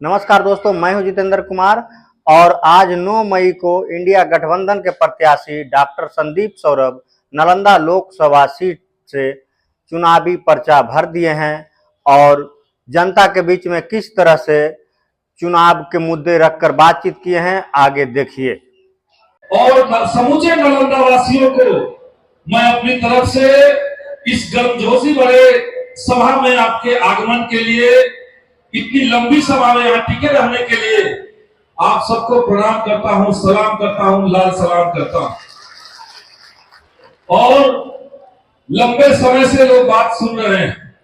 नमस्कार दोस्तों, मैं हूं जितेंद्र कुमार और आज 9 मई को इंडिया गठबंधन के प्रत्याशी डॉक्टर संदीप सौरभ नालंदा लोकसभा सीट से चुनावी पर्चा भर दिए हैं और जनता के बीच में किस तरह से चुनाव के मुद्दे रखकर बातचीत किए हैं, आगे देखिए। और समूचे नालंदा वासियों को मैं अपनी तरफ से इस गर्मजोशी भरे सभा में आपके आगमन के लिए, इतनी लंबी सभा में यहाँ टिके रहने के लिए आप सबको प्रणाम करता हूँ, सलाम करता हूँ, लाल सलाम करता हूँ। और लंबे समय से लोग बात सुन रहे हैं।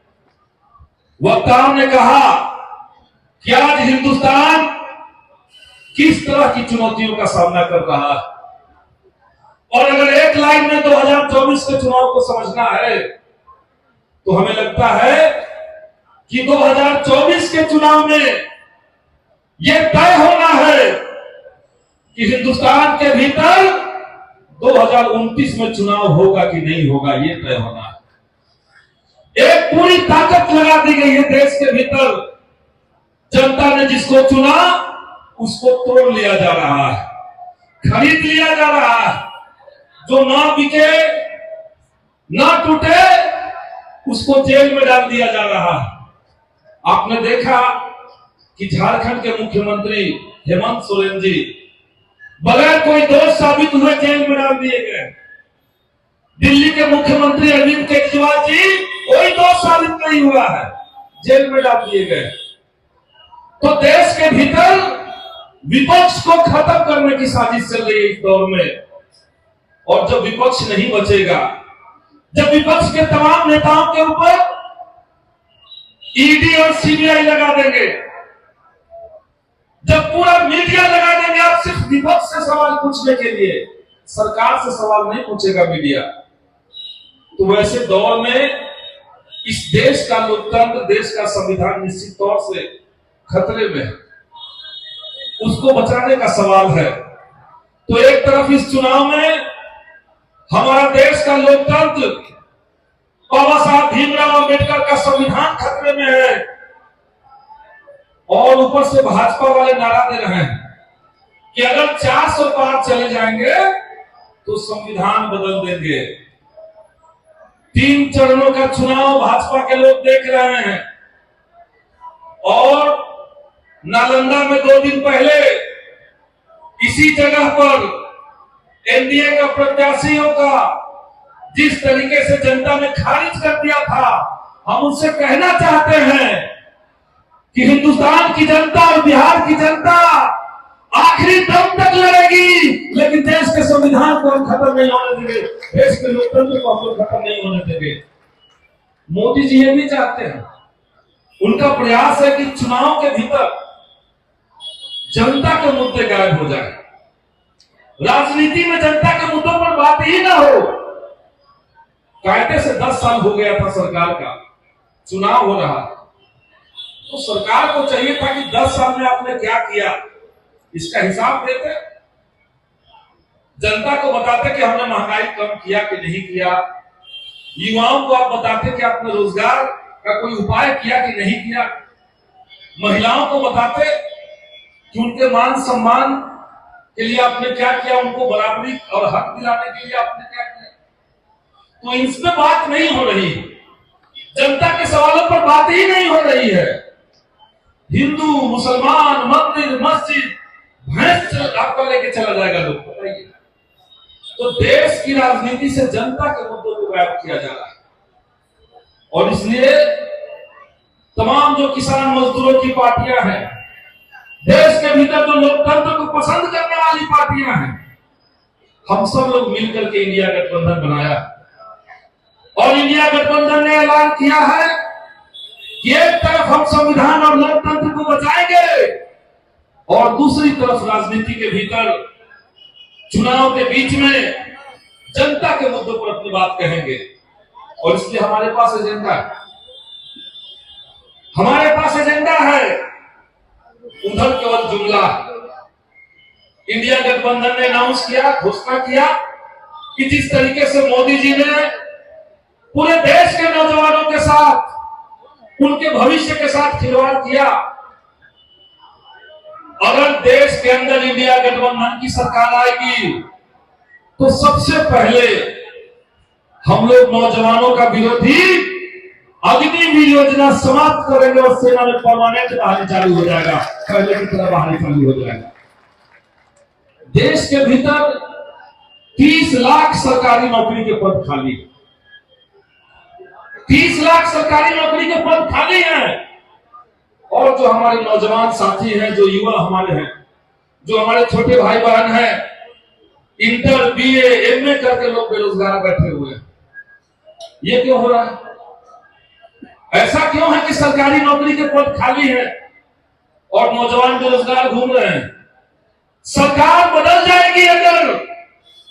वक्ताओं ने कहा कि आज हिंदुस्तान किस तरह की चुनौतियों का सामना कर रहा है, और अगर एक लाइन में 2024 के चुनाव को समझना है तो हमें लगता है कि 2024 के चुनाव में यह तय होना है कि हिंदुस्तान के भीतर 2029 में चुनाव होगा कि नहीं होगा, यह तय होना है। एक पूरी ताकत लगा दी गई है देश के भीतर। जनता ने जिसको चुना उसको तोड़ लिया जा रहा है, खरीद लिया जा रहा है। जो ना बिके, ना टूटे, उसको जेल में डाल दिया जा रहा है। आपने देखा कि झारखंड के मुख्यमंत्री हेमंत सोरेन जी बगैर कोई दोष साबित हुए जेल में डाल दिए गए। दिल्ली के मुख्यमंत्री अरविंद केजरीवाल जी कोई दोष साबित नहीं हुआ है, जेल में डाल दिए गए। तो देश के भीतर विपक्ष को खत्म करने की साजिश चल रही है इस दौर में। और जब विपक्ष नहीं बचेगा, जब विपक्ष के तमाम नेताओं के ऊपर ईडी और सीबीआई लगा देंगे, जब पूरा मीडिया लगा देंगे, आप सिर्फ विपक्ष से सवाल पूछने के लिए, सरकार से सवाल नहीं पूछेगा मीडिया, तो वैसे दौर में इस देश का लोकतंत्र, देश का संविधान निश्चित तौर से खतरे में है। उसको बचाने का सवाल है। तो एक तरफ इस चुनाव में हमारा देश का लोकतंत्र, बाबा साहब भीमराव अंबेडकर का संविधान खतरे में है, और ऊपर से भाजपा वाले नारा दे रहे हैं कि अगर 400 पार चले जाएंगे तो संविधान बदल देंगे। 3 चरणों का चुनाव भाजपा के लोग देख रहे हैं, और नालंदा में 2 दिन पहले इसी जगह पर एनडीए का प्रत्याशियों का जिस तरीके से जनता ने खारिज कर दिया था, हम उनसे कहना चाहते हैं कि हिंदुस्तान की जनता और बिहार की जनता आखिरी दम तक लड़ेगी, लेकिन देश के संविधान को हम खत्म नहीं होने देंगे, देश के लोकतंत्र को हम लोग खत्म नहीं होने देंगे। मोदी जी ये भी चाहते हैं, उनका प्रयास है कि चुनाव के भीतर जनता के मुद्दे गायब हो जाए, राजनीति में जनता के मुद्दों पर बात ही ना हो। कायदे से 10 साल हो गया था सरकार का, चुनाव हो रहा, तो सरकार को चाहिए था कि 10 साल में आपने क्या किया, इसका हिसाब देते, जनता को बताते कि हमने महंगाई कम किया कि नहीं किया, युवाओं को आप बताते कि आपने रोजगार का कोई उपाय किया कि नहीं किया, महिलाओं को बताते कि उनके मान सम्मान के लिए आपने क्या किया, उनको बराबरी और हक दिलाने के लिए आपने क्या किया। तो इसमें बात नहीं हो रही, जनता के सवालों पर बात ही नहीं हो रही है। हिंदू, मुसलमान, मंदिर, मस्जिद, भैंस आपका लेके चला जाएगा लोग, बताइए। तो देश की राजनीति से जनता के मुद्दों को गायब किया जा रहा है, और इसलिए तमाम जो किसान मजदूरों की पार्टियां हैं, देश के भीतर जो लोकतंत्र को पसंद करने वाली पार्टियां हैं, हम सब लोग मिलकर के इंडिया गठबंधन बनाया, और इंडिया गठबंधन ने ऐलान किया है कि एक तरफ हम संविधान और लोकतंत्र को बचाएंगे, और दूसरी तरफ राजनीति के भीतर चुनाव के बीच में जनता के मुद्दों पर अपनी बात कहेंगे। और इसलिए हमारे पास एजेंडा है, हमारे पास एजेंडा है, उधर केवल जुमला। इंडिया गठबंधन ने अनाउंस किया, घोषणा किया कि जिस तरीके से मोदी जी ने पूरे देश के नौजवानों के साथ, उनके भविष्य के साथ खिलवाड़ किया, अगर देश के अंदर इंडिया गठबंधन की सरकार आएगी तो सबसे पहले हम लोग नौजवानों का विरोधी अग्निवीर योजना समाप्त करेंगे और सेना में परमानेंट बहाली चालू हो जाएगा, पहले की तरह बहाली चालू हो जाएगा। देश के भीतर 30 लाख सरकारी नौकरी के पद खाली, 30 लाख सरकारी नौकरी के पद खाली हैं। और जो हमारे नौजवान साथी हैं, जो युवा हमारे हैं, जो हमारे छोटे भाई बहन हैं, इंटर बीए एमए करके लोग बेरोजगार बैठे हुए हैं। ये क्यों हो रहा है? ऐसा क्यों है कि सरकारी नौकरी के पद खाली हैं और नौजवान बेरोजगार घूम रहे हैं? सरकार बदल जाएगी अगर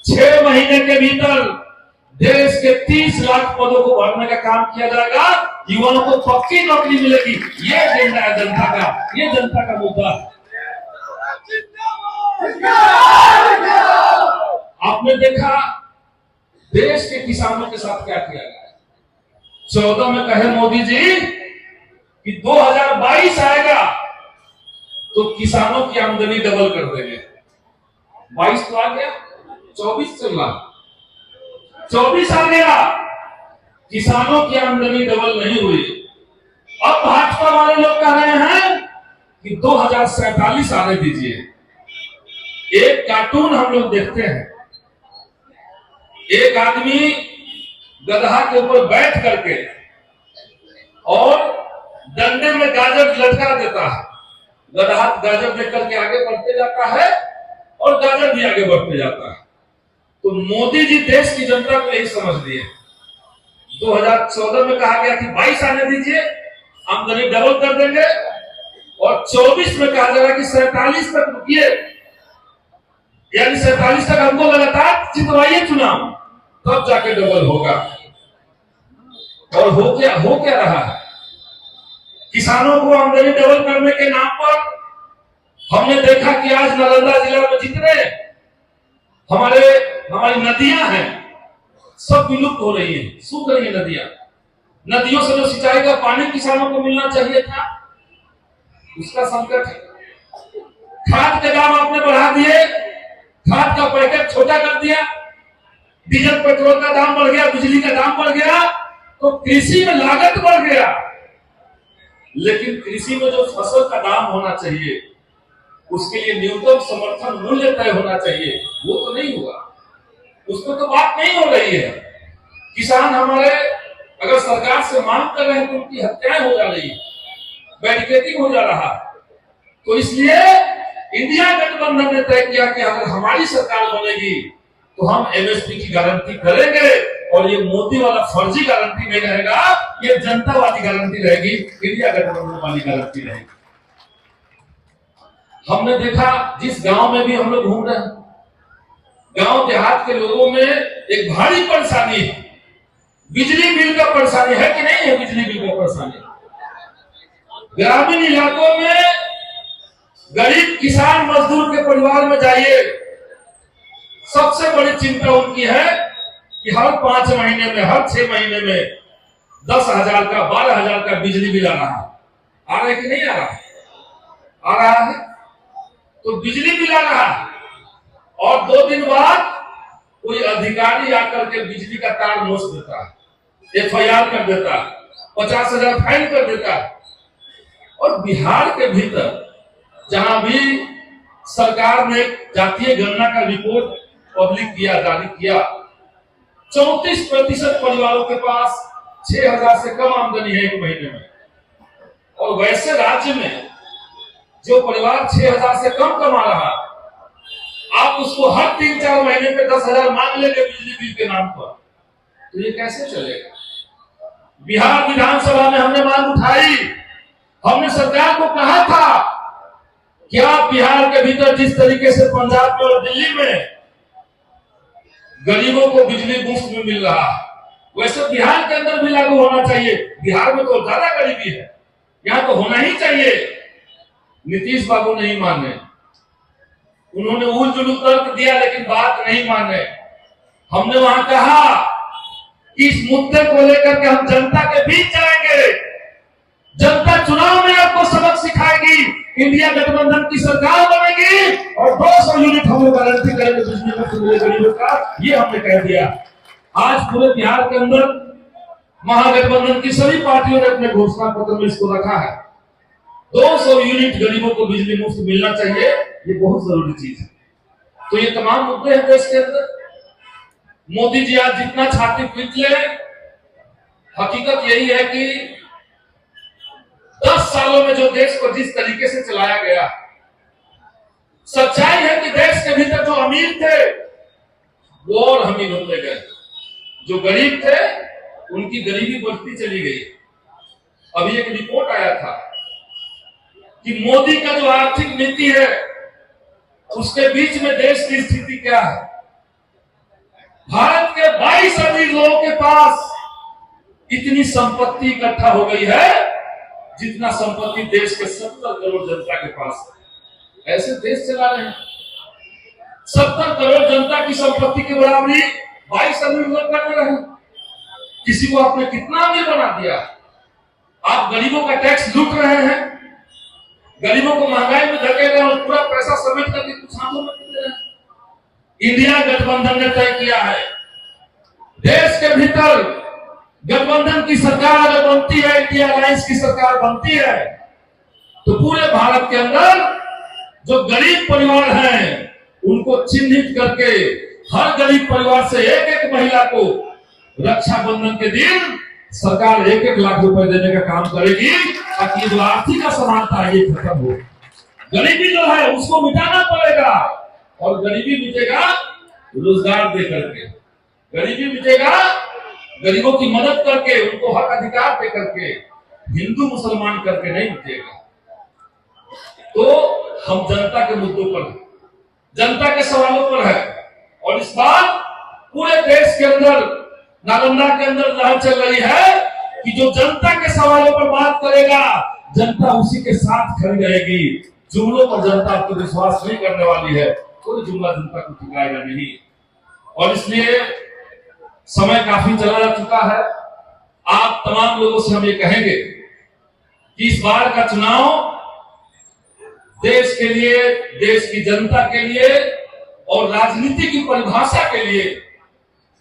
6 महीने के भीतर देश के 30 लाख पदों को भरने का काम किया जाएगा, युवाओं को पक्की नौकरी मिलेगी। ये एजेंडा है जनता का, ये जनता का मुद्दा है। आपने देखा देश के किसानों के साथ क्या किया गया। 14 में कहे मोदी जी कि 2022 आएगा तो किसानों की आमदनी डबल कर देंगे। 22 तो आ गया, 24 चल रहा, 24 आ गया, किसानों की आमदनी डबल नहीं हुई। अब भाजपा वाले लोग कह रहे हैं कि 2047 आने दीजिए। एक कार्टून हम लोग देखते हैं, एक आदमी गधा के ऊपर बैठ करके और डंडे में गाजर लटका देता है। गधा गाजर देख करके आगे बढ़ते जाता है और गाजर भी आगे बढ़ते जाता है। तो मोदी जी देश की जनता को यही समझ लिए। 2014 में कहा गया कि 22 आने दीजिए, आमदनी डबल कर देंगे, और 24 में कहा जा रहा कि 47 तक रुकिए, यानी 47 तक हमको लगातार जितवाइए चुनाव, तब जाके डबल होगा। और हो क्या रहा है? किसानों को आमदनी डबल करने के नाम पर हमने देखा कि आज नालंदा जिला में जितने हमारी नदियां हैं सब विलुप्त हो रही है, सूख रही है नदियां। नदियों से जो सिंचाई का पानी किसानों को मिलना चाहिए था, उसका संकट है। खाद के दाम आपने बढ़ा दिए, खाद का पैकेट छोटा कर दिया, डीजल पेट्रोल का दाम बढ़ गया, बिजली का दाम बढ़ गया, तो कृषि में लागत बढ़ गया। लेकिन कृषि में जो फसल का दाम होना चाहिए, उसके लिए न्यूनतम समर्थन मूल्य तय होना चाहिए, वो तो नहीं हुआ। उसमें तो बात नहीं हो रही है। किसान हमारे अगर सरकार से मांग कर रहे हैं तो उनकी हत्याएं हो जा रही है, बैरिकेडिंग हो जा रहा है। तो इसलिए इंडिया गठबंधन ने तय किया कि अगर हमारी सरकार बनेगी तो हम एमएसपी की गारंटी करेंगे, और ये मोदी वाला फर्जी गारंटी नहीं रहेगा, ये जनता वाली गारंटी रहेगी, इंडिया गठबंधन वाली गारंटी रहेगी। हमने देखा जिस गांव में भी हम लोग घूम रहे हैं, गांव देहात के लोगों में एक भारी परेशानी है, बिजली बिल का परेशानी है कि नहीं है? बिजली बिल का परेशानी ग्रामीण इलाकों में गरीब किसान मजदूर के परिवार में जाइए, सबसे बड़ी चिंता उनकी है कि हर 5 महीने में, हर 6 महीने में 10,000 का 12,000 का बिजली बिल आ रहा है। आ रहा है कि नहीं आ रहा? आ रहा है। तो बिजली बिल आ रहा है और 2 दिन बाद कोई अधिकारी आकर के बिजली का तार नोच देता है, एफआईआर कर देता है, 50,000 फाइन कर देता है। और बिहार के भीतर जहां भी सरकार ने जातीय गणना का रिपोर्ट पब्लिक किया, जारी किया, 34% परिवारों के पास 6,000 से कम आमदनी है एक महीने में। और वैसे राज्य में जो परिवार 6,000 से कम कमा रहा, आप उसको हर 3-4 महीने पे 10,000 मांग लेंगे बिजली बिल के नाम पर, तो ये कैसे चलेगा? बिहार विधानसभा में हमने मांग उठाई, हमने सरकार को कहा था कि आप बिहार के भीतर जिस तरीके से पंजाब में और दिल्ली में गरीबों को बिजली मुफ्त में मिल रहा है, वैसे बिहार के अंदर भी लागू होना चाहिए। बिहार में तो ज्यादा गरीबी है, यहां तो होना ही चाहिए। नीतीश बाबू नहीं माने, उन्होंने उल जुलूल तर्क दिया लेकिन बात नहीं माने। हमने वहां कहा कि इस मुद्दे को लेकर के हम जनता के बीच जाएंगे, जनता चुनाव में आपको सबक सिखाएगी इंडिया गठबंधन की सरकार बनेगी और 200 यूनिट हम लोग गारंटी करेंगे बिजली मुफ्त मिले गरीबों का, ये हमने कह दिया। आज पूरे बिहार के अंदर महागठबंधन की सभी पार्टियों ने अपने घोषणा पत्र में इसको रखा है। 200 यूनिट गरीबों को बिजली मुफ्त मिलना चाहिए, ये बहुत जरूरी चीज है। तो ये तमाम मुद्दे हैं देश के अंदर। मोदी जी आज जितना छाती पीट ले, हकीकत यही है कि 10 सालों में जो देश को जिस तरीके से चलाया गया, सच्चाई है कि देश के भीतर जो अमीर थे वो और अमीर होते गए, जो गरीब थे उनकी गरीबी बढ़ती चली गई। अभी एक रिपोर्ट आया था कि मोदी का जो आर्थिक नीति है उसके बीच में देश की स्थिति क्या है। भारत के 22 अमीर लोगों के पास इतनी संपत्ति इकट्ठा हो गई है जितना संपत्ति देश के 70 करोड़ जनता के पास है। ऐसे देश चला रहे हैं। 70 करोड़ जनता की संपत्ति की बराबरी 22 अमीर लोग कर रहे हैं। किसी को आपने कितना अमीर बना दिया। आप गरीबों का टैक्स लूट रहे हैं, गरीबों को महंगाई में धकेल और पूरा पैसा समेट करके कुछ हाथों में दे रहे हैं। इंडिया गठबंधन ने तय किया है, देश के भीतर गठबंधन की सरकार अगर बनती है, इंडिया अलायंस की सरकार बनती है, तो पूरे भारत के अंदर जो गरीब परिवार हैं उनको चिन्हित करके हर गरीब परिवार से एक एक महिला को रक्षाबंधन के दिन सरकार 1-1 लाख रुपए देने का काम करेगी, ताकि जो आर्थिक असमानता है ये खत्म हो। गरीबी जो है उसको मिटाना पड़ेगा, और गरीबी मिटेगा रोजगार दे करके, गरीबी मिटेगा गरीबों की मदद करके, उनको हक अधिकार दे करके, हिंदू मुसलमान करके नहीं मिटेगा। तो हम जनता के मुद्दों पर, जनता के सवालों पर है, और इस बार पूरे देश के अंदर, नालंदा के अंदर लहर चल रही है कि जो जनता के सवालों पर बात करेगा जनता उसी के साथ खड़ी रहेगी। जुमलों पर जनता आपको विश्वास नहीं करने वाली है, कोई जुमला जनता को टिकाएगा नहीं। और इसलिए समय काफी चला जा चुका है। आप तमाम लोगों से हम ये कहेंगे कि इस बार का चुनाव देश के लिए, देश की जनता के लिए और राजनीति की परिभाषा के लिए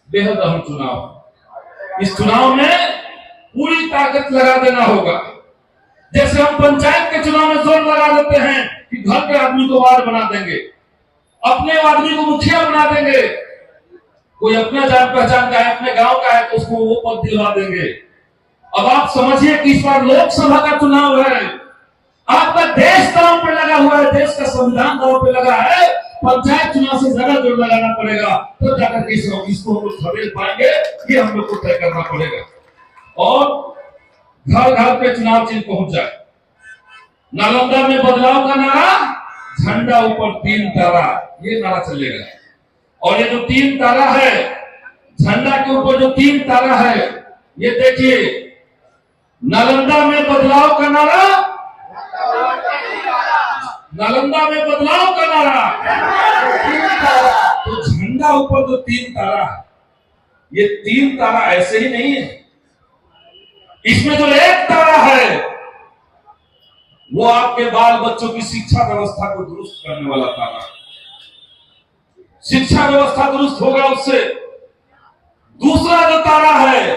बेहद अहम चुनाव। इस चुनाव में पूरी ताकत लगा देना होगा। जैसे हम पंचायत के चुनाव में जोर लगा देते हैं कि घर के आदमी को वार्ड बना देंगे, अपने आदमी को मुखिया बना देंगे, कोई अपना जान पहचान का है, अपने गांव का है तो उसको वो पद दिलवा देंगे। अब आप समझिए कि इस बार लोकसभा का चुनाव है, आपका देश दांव पे लगा हुआ है, देश का संविधान दांव पे लगा है। पंचायत चुनाव से ज्यादा जोर लगाना पड़ेगा, तो जाकर इसको हम लोग खरीद पाएंगे, ये हम लोग को तय करना पड़ेगा। और घर घर पे चुनाव चिन्ह पहुंच जाए। नालंदा में बदलाव का नारा, झंडा ऊपर 3 तारा, ये नारा चलेगा। और ये जो 3 तारा है, झंडा के ऊपर जो 3 तारा है, ये देखिए, नालंदा में बदलाव का नारा, नालंदा में बदलाव का नारा, तो झंडा ऊपर जो 3 तारा है, ये 3 तारा ऐसे ही नहीं है। इसमें जो 1 तारा है वो आपके बाल बच्चों की शिक्षा व्यवस्था को दुरुस्त करने वाला तारा है। शिक्षा व्यवस्था दुरुस्त होगा उससे। दूसरा जो तारा है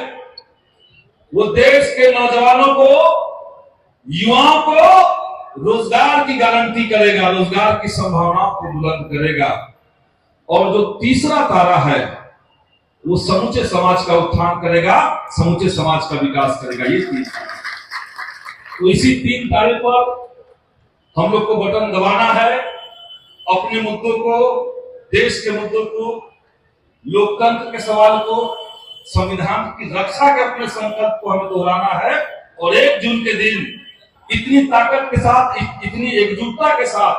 वो देश के नौजवानों को, युवाओं को रोजगार की गारंटी करेगा, रोजगार की संभावनाओं को बुलंद करेगा। और जो तीसरा तारा है वो समूचे समाज का उत्थान करेगा, समूचे समाज का विकास करेगा। ये 3 तारा। तो इसी 3 तारे पर हम लोग को बटन दबाना है। अपने मुद्दों को, देश के मुद्दों को, लोकतंत्र के सवाल को, संविधान की रक्षा के अपने संकल्प को हमें दोहराना है। और 1 जून के दिन इतनी ताकत के साथ, इतनी एकजुटता के साथ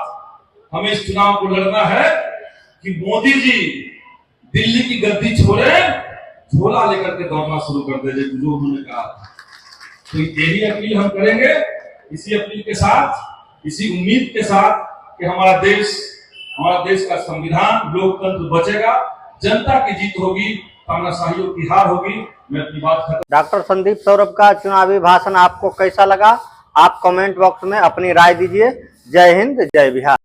हमें इस चुनाव को लड़ना है कि मोदी जी दिल्ली की गद्दी छोड़े, झोला लेकर के दौड़ना शुरू कर दे, जो उन्होंने कहा। तो यही अपील हम करेंगे। इसी अपील के साथ, इसी उम्मीद के साथ कि हमारा देश का संविधान, लोकतंत्र बचेगा, जनता की जीत होगी, तानाशाहियों की हार होगी। मैं अपनी बात खत्म। डॉक्टर संदीप सौरभ का चुनावी भाषण आपको कैसा लगा? आप कमेंट बॉक्स में अपनी राय दीजिए। जय हिंद, जय बिहार।